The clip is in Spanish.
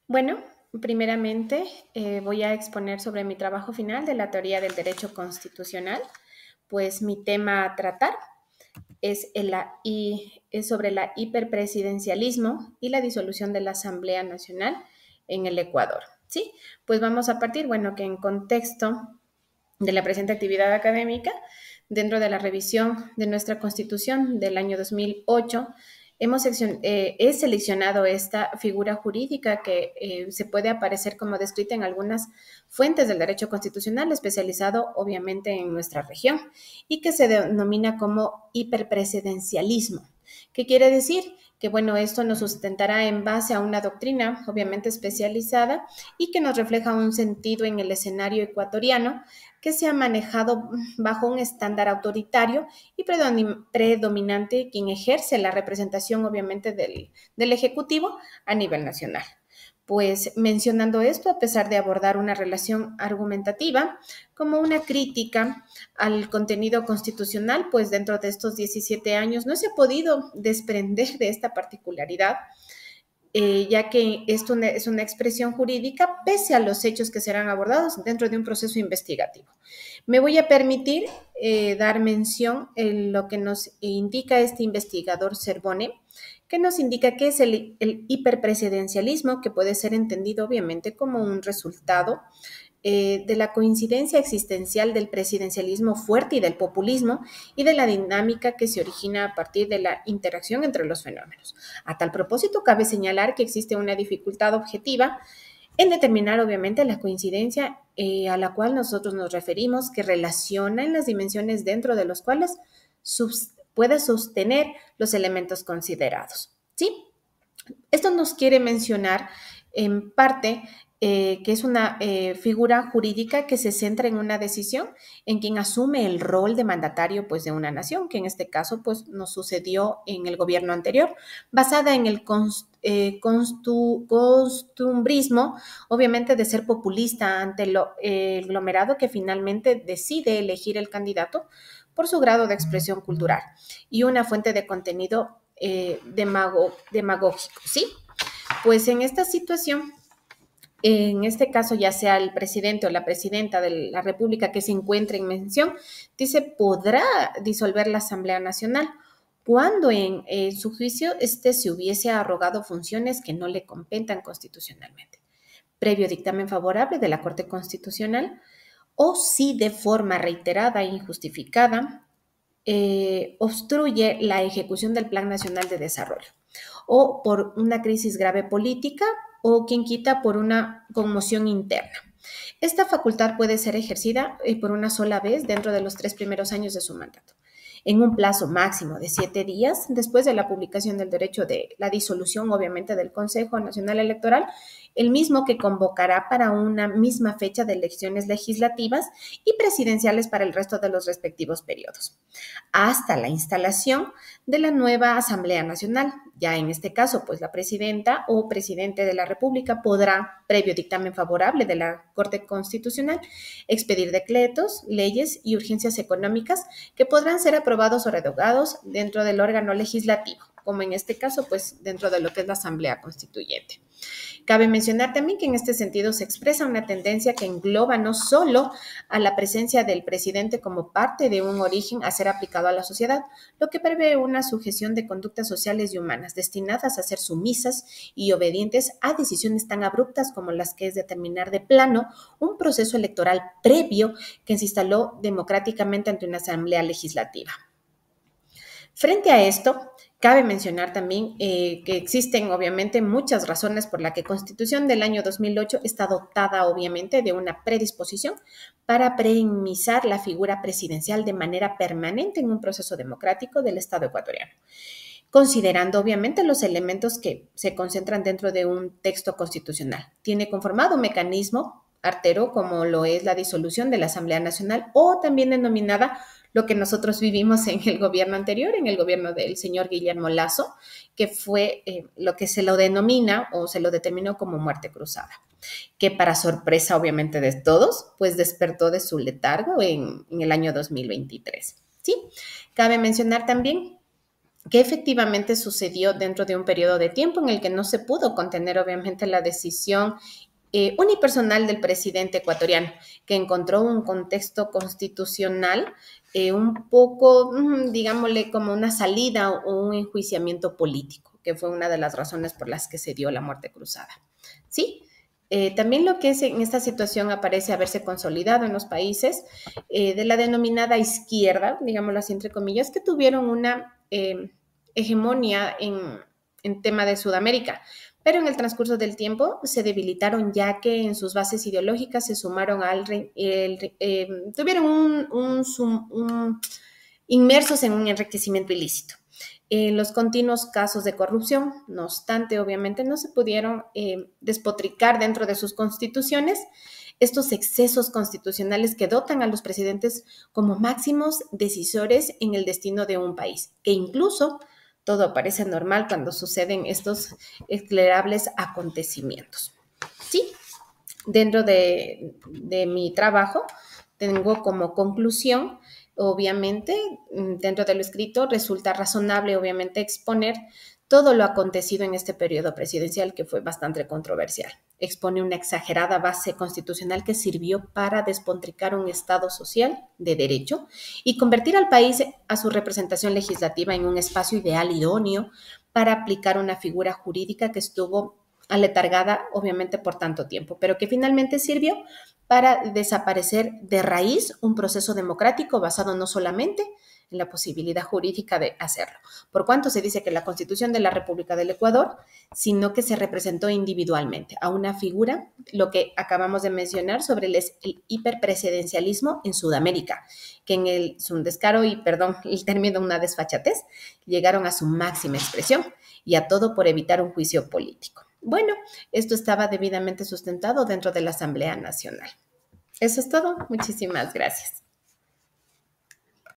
Bueno, primeramente voy a exponer sobre mi trabajo final de la teoría del derecho constitucional, pues mi tema a tratar es sobre la hiperpresidencialismo y la disolución de la Asamblea Nacional en el Ecuador. Sí, pues vamos a partir, bueno, que en contexto de la presente actividad académica, dentro de la revisión de nuestra Constitución del año 2008, he seleccionado esta figura jurídica que se puede aparecer como descrita en algunas fuentes del derecho constitucional, especializado obviamente en nuestra región, y que se denomina como hiperpresidencialismo. ¿Qué quiere decir? Que bueno, esto nos sustentará en base a una doctrina obviamente especializada y que nos refleja un sentido en el escenario ecuatoriano que se ha manejado bajo un estándar autoritario y predominante quien ejerce la representación obviamente del Ejecutivo a nivel nacional. Pues mencionando esto, a pesar de abordar una relación argumentativa como una crítica al contenido constitucional, pues dentro de estos 17 años no se ha podido desprender de esta particularidad, ya que esto es una expresión jurídica pese a los hechos que serán abordados dentro de un proceso investigativo. Me voy a permitir dar mención en lo que nos indica este investigador Cervone, que nos indica que es el hiperpresidencialismo, que puede ser entendido obviamente como un resultado de la coincidencia existencial del presidencialismo fuerte y del populismo y de la dinámica que se origina a partir de la interacción entre los fenómenos. A tal propósito, cabe señalar que existe una dificultad objetiva en determinar, obviamente, la coincidencia a la cual nosotros nos referimos, que relaciona en las dimensiones dentro de los cuales puede sostener los elementos considerados. ¿Sí? Esto nos quiere mencionar en parte que es una figura jurídica que se centra en una decisión en quien asume el rol de mandatario pues, de una nación, que en este caso pues, nos sucedió en el gobierno anterior, basada en el costumbrismo, obviamente de ser populista ante el aglomerado que finalmente decide elegir el candidato por su grado de expresión cultural y una fuente de contenido demagógico, ¿sí? Pues en esta situación, en este caso, ya sea el presidente o la presidenta de la República que se encuentre en mención, dice, podrá disolver la Asamblea Nacional cuando en su juicio este se hubiese arrogado funciones que no le competan constitucionalmente, previo dictamen favorable de la Corte Constitucional, o si de forma reiterada e injustificada obstruye la ejecución del Plan Nacional de Desarrollo, o por una crisis grave política, o quien quita por una conmoción interna. Esta facultad puede ser ejercida por una sola vez dentro de los 3 primeros años de su mandato, en un plazo máximo de 7 días después de la publicación del derecho de la disolución, obviamente, del Consejo Nacional Electoral, el mismo que convocará para una misma fecha de elecciones legislativas y presidenciales para el resto de los respectivos periodos, hasta la instalación de la nueva Asamblea Nacional. Ya en este caso, pues la presidenta o presidente de la República podrá, previo dictamen favorable de la Corte Constitucional, expedir decretos, leyes y urgencias económicas que podrán ser aprobados o revocados dentro del órgano legislativo, como en este caso, pues dentro de lo que es la Asamblea Constituyente. Cabe mencionar también que en este sentido se expresa una tendencia que engloba no solo a la presencia del presidente como parte de un origen a ser aplicado a la sociedad, lo que prevé una sujeción de conductas sociales y humanas destinadas a ser sumisas y obedientes a decisiones tan abruptas como las que es determinar de plano un proceso electoral previo que se instaló democráticamente ante una asamblea legislativa. Frente a esto, cabe mencionar también que existen obviamente muchas razones por las que la Constitución del año 2008 está dotada obviamente de una predisposición para premisar la figura presidencial de manera permanente en un proceso democrático del Estado ecuatoriano, considerando obviamente los elementos que se concentran dentro de un texto constitucional. Tiene conformado un mecanismo artero como lo es la disolución de la Asamblea Nacional, o también denominada lo que nosotros vivimos en el gobierno anterior, en el gobierno del señor Guillermo Lasso, que fue lo que se lo denomina o se lo determinó como muerte cruzada, que para sorpresa obviamente de todos, pues despertó de su letargo en el año 2023. ¿Sí? Cabe mencionar también que efectivamente sucedió dentro de un periodo de tiempo en el que no se pudo contener obviamente la decisión unipersonal del presidente ecuatoriano, que encontró un contexto constitucional un poco, digámosle, como una salida o un enjuiciamiento político, que fue una de las razones por las que se dio la muerte cruzada. ¿Sí? También lo que es en esta situación aparece haberse consolidado en los países de la denominada izquierda, digámoslo así entre comillas, que tuvieron una hegemonía en tema de Sudamérica, pero en el transcurso del tiempo se debilitaron ya que en sus bases ideológicas se sumaron tuvieron inmersos en un enriquecimiento ilícito. Los continuos casos de corrupción, no obstante, obviamente no se pudieron despotricar dentro de sus constituciones estos excesos constitucionales que dotan a los presidentes como máximos decisores en el destino de un país, que incluso todo parece normal cuando suceden estos esclerables acontecimientos. Sí, dentro de mi trabajo tengo como conclusión, obviamente, dentro de lo escrito, resulta razonable, obviamente, exponer todo lo acontecido en este periodo presidencial que fue bastante controversial. Expone una exagerada base constitucional que sirvió para despotricar un Estado social de derecho y convertir al país a su representación legislativa en un espacio ideal idóneo para aplicar una figura jurídica que estuvo aletargada, obviamente, por tanto tiempo, pero que finalmente sirvió para desaparecer de raíz un proceso democrático basado no solamente en la posibilidad jurídica de hacerlo, por cuanto se dice que la Constitución de la República del Ecuador, sino que se representó individualmente a una figura, lo que acabamos de mencionar sobre el hiperpresidencialismo en Sudamérica, que en su descaro y, perdón, el término una desfachatez, llegaron a su máxima expresión y a todo por evitar un juicio político. Bueno, esto estaba debidamente sustentado dentro de la Asamblea Nacional. Eso es todo. Muchísimas gracias.